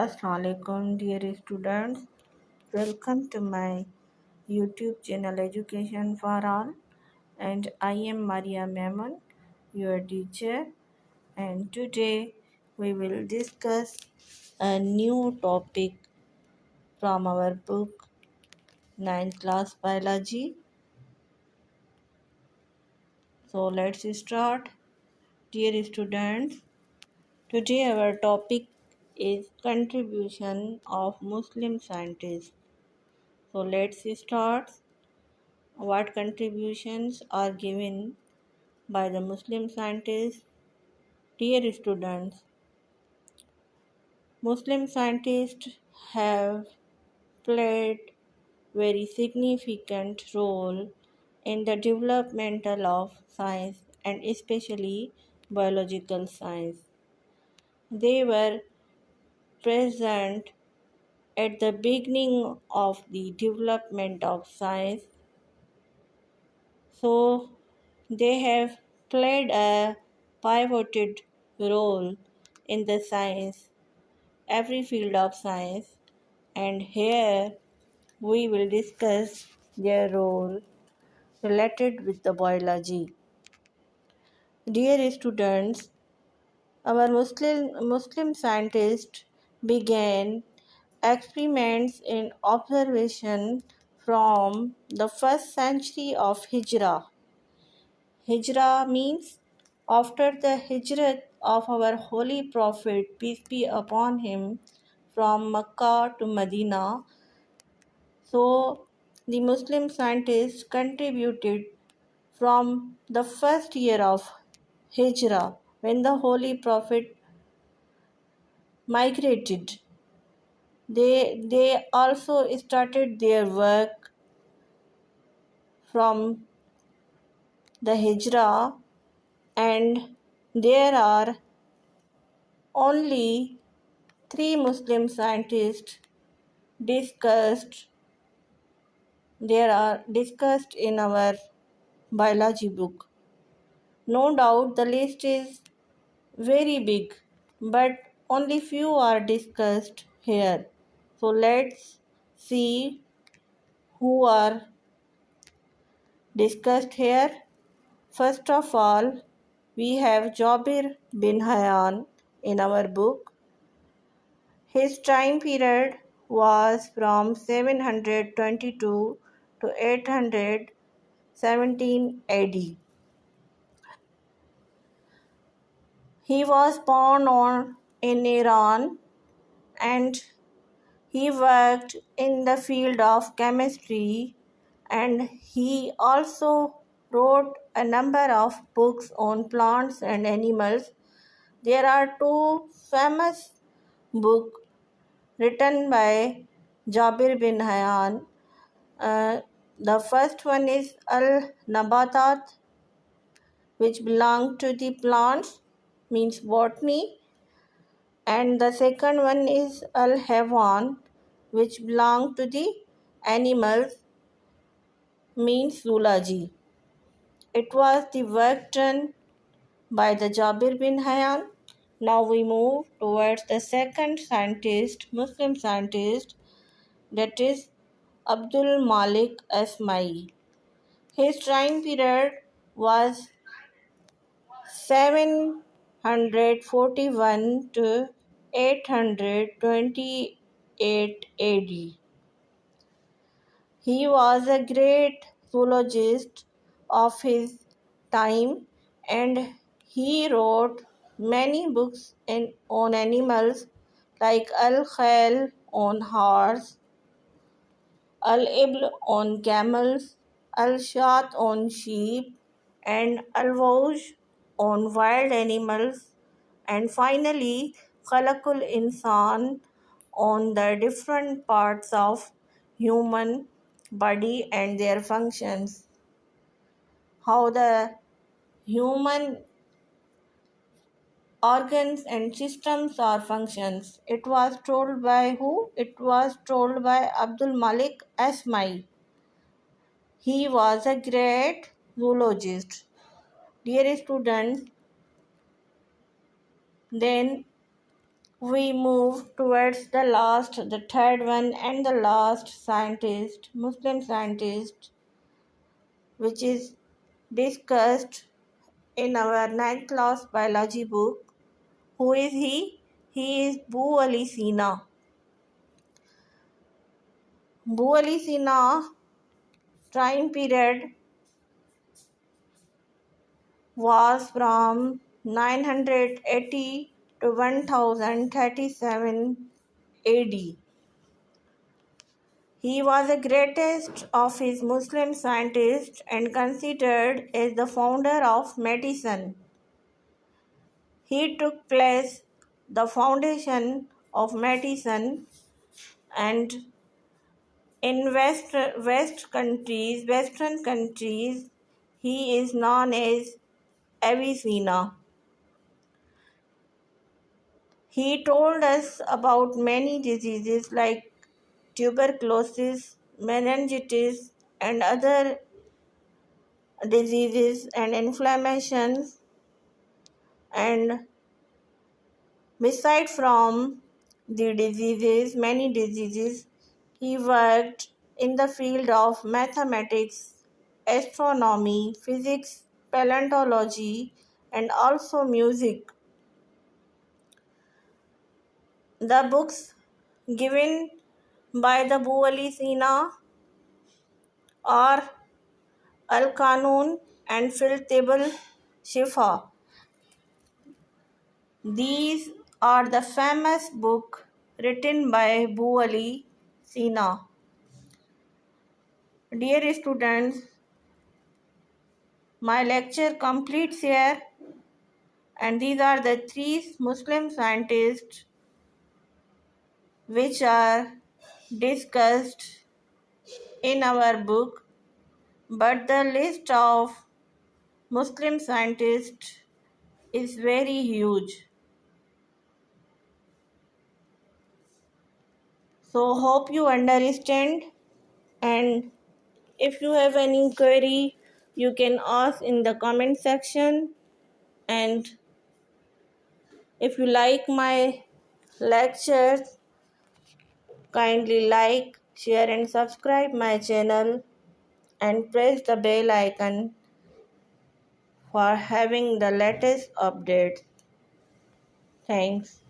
Assalamualaikum dear students. Welcome to my YouTube channel Education for All, and I am Maria Memon, your teacher, and today we will discuss a new topic from our book 9th class biology. So let's start. Dear students, today our topic is contribution of Muslim scientists. So let's start. What contributions are given by the Muslim scientists? Dear students, Muslim scientists have played very significant role in the developmental of science and especially biological science. They were present at the beginning of the development of science, so they have played a pivotal role in the science, every field of science, and here we will discuss their role related with the biology. Dear students, our Muslim scientists began experiments in observation from the first century of Hijrah. Hijrah means after the hijrat of our holy prophet, peace be upon him, from Mecca to Medina. So the Muslim scientists contributed from the first year of Hijrah when the holy prophet migrated. They also started their work from the Hijrah, and there are only three Muslim scientists discussed discussed in our biology book. No doubt the list is very big, but only few are discussed here. So let's see who are discussed here. First of all, we have Jabir bin Hayyan in our book. His time period was from 722 to 817 AD. He was born in Iran, and he worked in the field of chemistry, and he also wrote a number of books on plants and animals. There are two famous books written by Jabir bin Hayyan. The first one is Al Nabatat, which belong to the plants, means botany, and the second one is Al Hayawan, which belong to the animals, means zoology. It was the work done by the Jabir bin Hayyan. Now we move towards the second scientist, Muslim scientist, that is Abdul Malik Asma'i. His time period was 741 to 828 AD. He was a great zoologist of his time, and he wrote many books on animals like Al-Khayl on horse, Al-Ibl on camels, Al-Shat on sheep, and Al-Wauj on wild animals, and finally Khalaqul Insan on the different parts of human body and their functions. How the human organs and systems are functions. It was told by who? It was told by Abdul Malik Asma'i. He was a great zoologist. Dear students, then we move towards the third one and the last scientist, Muslim scientist, which is discussed in our ninth class biology book. Who is he? He is Bu Ali Sina. Bu Ali Sina time period was from 980 to 1037 AD. He was the greatest of his Muslim scientists and considered as the founder of medicine. He took place the foundation of medicine, and in Western countries, he is known as Avicenna. He told us about many diseases like tuberculosis, meningitis, and other diseases and inflammations. And beside from many diseases, he worked in the field of mathematics, astronomy, physics, paleontology, and also music. The books given by the Bu Ali Sina are Al Qanun and Fil Tibble Shifa. These are the famous book written by Bu Ali Sina. Dear students, my lecture completes here, and these are the three Muslim scientists which are discussed in our book, but the list of Muslim scientists is very huge. So hope you understand, and if you have any query you can ask in the comment section, and if you like my lectures, kindly like, share and subscribe my channel and press the bell icon for having the latest updates. Thanks.